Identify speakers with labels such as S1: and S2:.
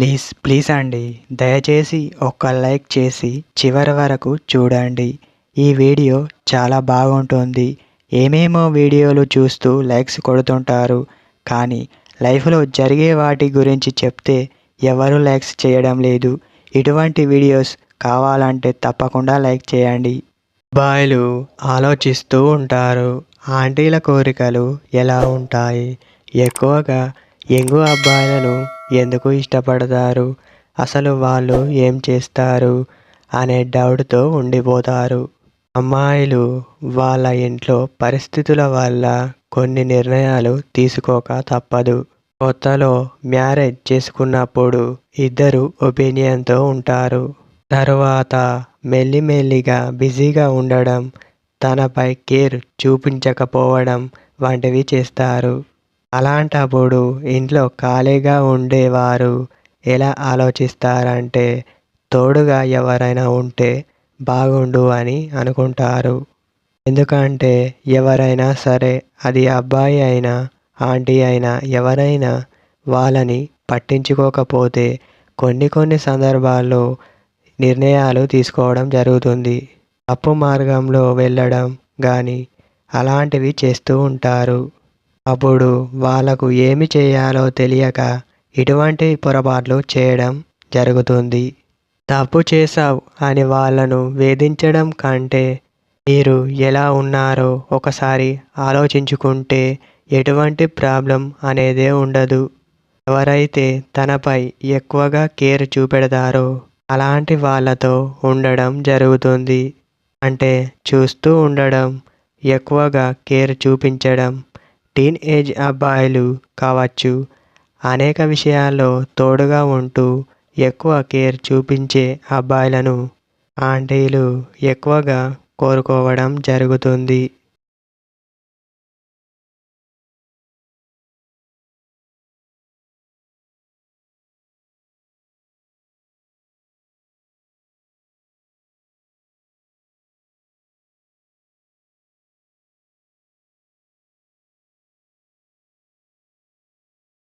S1: Please please అండి, దయచేసి ఒక్క లైక్ చేసి చివరి వరకు చూడండి. ఈ వీడియో చాలా బాగుంటుంది. ఏమేమో వీడియోలు చూస్తూ లైక్స్ కొడుతుంటారు, కానీ లైఫ్లో జరిగే వాటి గురించి చెప్తే ఎవరు లైక్స్ చేయడం లేదు. ఇటువంటి వీడియోస్ కావాలంటే తప్పకుండా లైక్ చేయండి. అబ్బాయిలు ఆలోచిస్తూ ఉంటారు, ఆంటీల కోరికలు ఎలా ఉంటాయి, ఎక్కువగా యంగు అబ్బాయిలను ఎందుకు ఇష్టపడతారు, అసలు వాళ్ళు ఏం చేస్తారు అనే డౌట్తో ఉండిపోతారు. అమ్మాయిలు వాళ్ళ ఇంట్లో పరిస్థితుల వల్ల కొన్ని నిర్ణయాలు తీసుకోక తప్పదు. కొత్తలో మ్యారేజ్ చేసుకున్నప్పుడు ఇద్దరు ఒపీనియన్తో ఉంటారు. తరువాత మెల్లిమెల్లిగా బిజీగా ఉండడం, తనపై కేర్ చూపించకపోవడం వంటివి చేస్తారు. అలాంటప్పుడు ఇంట్లో ఖాళీగా ఉండేవారు ఎలా ఆలోచిస్తారంటే తోడుగా ఎవరైనా ఉంటే బాగుండు అని అనుకుంటారు. ఎందుకంటే ఎవరైనా సరే, అది అబ్బాయి అయినా ఆంటీ అయినా ఎవరైనా వాళ్ళని పట్టించుకోకపోతే కొన్ని సందర్భాల్లో నిర్ణయాలు తీసుకోవడం జరుగుతుంది. తప్పు మార్గంలో వెళ్ళడం కానీ అలాంటివి చేస్తూ ఉంటారు. అప్పుడు వాళ్ళకు ఏమి చేయాలో తెలియక ఇటువంటి పొరపాట్లు చేయడం జరుగుతుంది. తప్పు చేశావు అని వాళ్ళను వేధించడం కంటే మీరు ఎలా ఉన్నారో ఒకసారి ఆలోచించుకుంటే ఎటువంటి ప్రాబ్లం అనేదే ఉండదు. ఎవరైతే తనపై ఎక్కువగా కేర్ చూపెడతారో అలాంటి వాళ్ళతో ఉండడం జరుగుతుంది. అంటే చూస్తూ ఉండడం, ఎక్కువగా కేర్ చూపించడం. టీన్ ఏజ్ అబ్బాయిలు కావచ్చు, అనేక విషయాల్లో తోడుగా ఉంటూ ఎక్కువ కేర్ చూపించే అబ్బాయిలను ఆంటీలు ఎక్కువగా కోరుకోవడం జరుగుతుంది.